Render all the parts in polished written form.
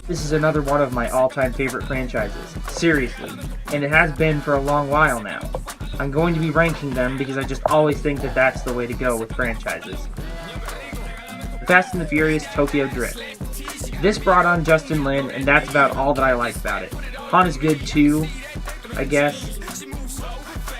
This is another one of my all-time favorite franchises. Seriously. And it has been for a long while now. I'm going to be ranking them because I just always think that that's the way to go with franchises. The Fast and the Furious Tokyo Drift. This brought on Justin Lin, and that's about all that I like about it. Han is good too, I guess.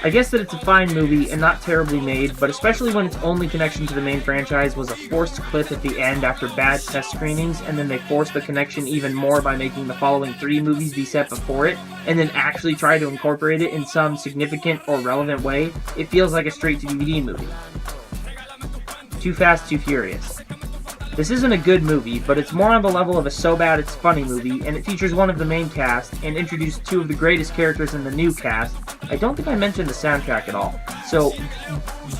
I guess that it's a fine movie and not terribly made, but especially when its only connection to the main franchise was a forced clip at the end after bad test screenings, and then they forced the connection even more by making the following 3 movies be set before it, and then actually try to incorporate it in some significant or relevant way. It feels like a straight-to-DVD movie. Too Fast, Too Furious. This isn't a good movie, but it's more on the level of a so bad it's funny movie, and it features one of the main cast, and introduced 2 of the greatest characters in the new cast. I don't think I mentioned the soundtrack at all. So,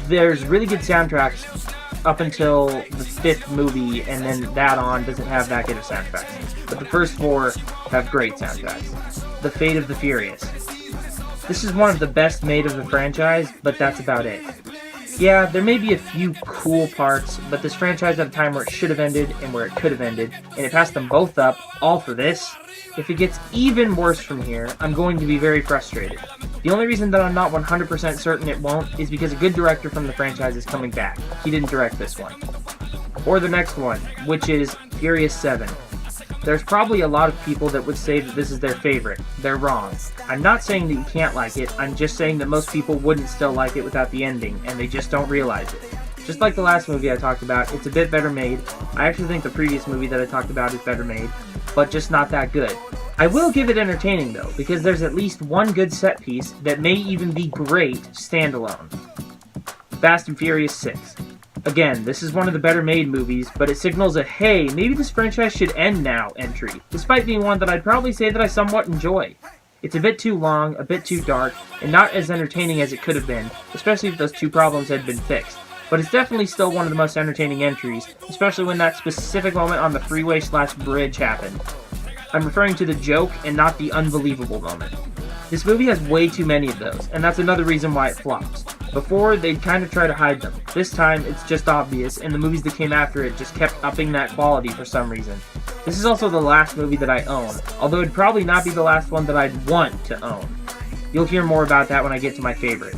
there's really good soundtracks up until the 5th movie, and then that on doesn't have that good of soundtracks. But the first 4 have great soundtracks. The Fate of the Furious. This is one of the best made of the franchise, but that's about it. Yeah, there may be a few cool parts, but this franchise at a time where it should have ended and where it could have ended, and it passed them both up, all for this. If it gets even worse from here, I'm going to be very frustrated. The only reason that I'm not 100% certain it won't is because a good director from the franchise is coming back. He didn't direct this one. Or the next one, which is Furious 7. There's probably a lot of people that would say that this is their favorite. They're wrong. I'm not saying that you can't like it, I'm just saying that most people wouldn't still like it without the ending, and they just don't realize it. Just like the last movie I talked about, it's a bit better made. I actually think the previous movie that I talked about is better made, but just not that good. I will give it entertaining though, because there's at least one good set piece that may even be great standalone. Fast and Furious 6. Again, this is one of the better made movies, but it signals a hey, maybe this franchise should end now entry, despite being one that I'd probably say that I somewhat enjoy. It's a bit too long, a bit too dark, and not as entertaining as it could have been, especially if those 2 problems had been fixed. But it's definitely still one of the most entertaining entries, especially when that specific moment on the freeway/bridge happened. I'm referring to the joke and not the unbelievable moment. This movie has way too many of those, and that's another reason why it flops. Before, they'd kind of try to hide them. This time, it's just obvious, and the movies that came after it just kept upping that quality for some reason. This is also the last movie that I own, although it'd probably not be the last one that I'd want to own. You'll hear more about that when I get to my favorite.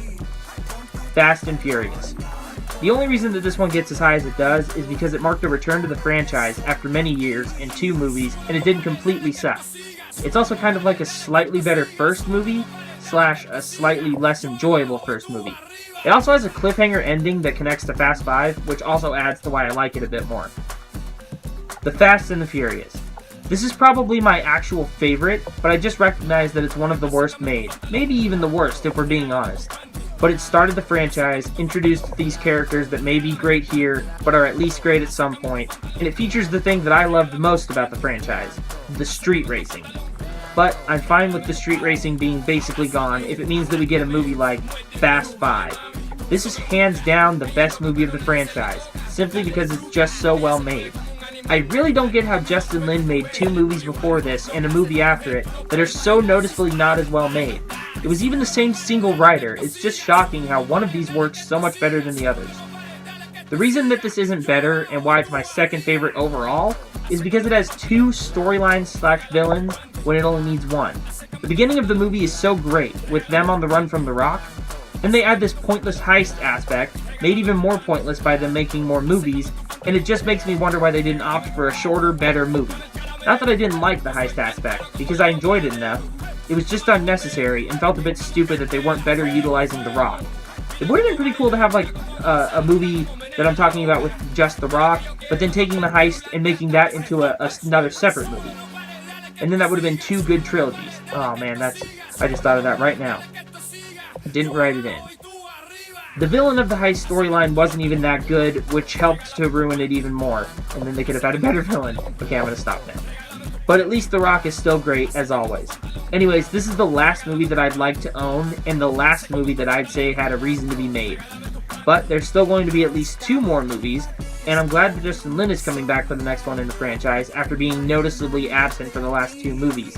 Fast and Furious. The only reason that this one gets as high as it does is because it marked a return to the franchise after many years and 2 movies, and it didn't completely suck. It's also kind of like a slightly better first movie, / a slightly less enjoyable first movie. It also has a cliffhanger ending that connects to Fast 5, which also adds to why I like it a bit more. The Fast and the Furious. This is probably my actual favorite, but I just recognize that it's one of the worst made. Maybe even the worst, if we're being honest. But it started the franchise, introduced these characters that may be great here, but are at least great at some point, and it features the thing that I loved most about the franchise, the street racing. But I'm fine with the street racing being basically gone if it means that we get a movie like Fast 5. This is hands down the best movie of the franchise, simply because it's just so well made. I really don't get how Justin Lin made 2 movies before this and a movie after it that are so noticeably not as well made. It was even the same single writer. It's just shocking how one of these works so much better than the others. The reason that this isn't better, and why it's my second favorite overall, is because it has 2 storylines/villains when it only needs 1. The beginning of the movie is so great, with them on the run from The Rock. Then they add this pointless heist aspect, made even more pointless by them making more movies, and it just makes me wonder why they didn't opt for a shorter, better movie. Not that I didn't like the heist aspect, because I enjoyed it enough. It was just unnecessary, and felt a bit stupid that they weren't better utilizing The Rock. It would have been pretty cool to have like a movie that I'm talking about with just The Rock, but then taking the heist and making that into another separate movie. And then that would have been 2 good trilogies. Oh man, I just thought of that right now. I didn't write it in. The villain of the heist storyline wasn't even that good, which helped to ruin it even more. And then they could have had a better villain. Okay, I'm gonna stop now. But at least The Rock is still great, as always. Anyways, this is the last movie that I'd like to own, and the last movie that I'd say had a reason to be made. But there's still going to be at least 2 more movies, and I'm glad that Justin Lin is coming back for the next one in the franchise after being noticeably absent for the last 2 movies.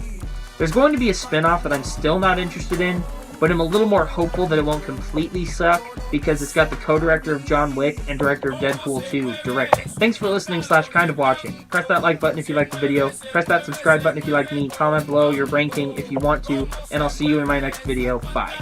There's going to be a spin-off that I'm still not interested in, but I'm a little more hopeful that it won't completely suck because it's got the co-director of John Wick and director of Deadpool 2 directing. Thanks for listening / kind of watching. Press that like button if you liked the video, press that subscribe button if you like me, comment below your ranking if you want to, and I'll see you in my next video. Bye.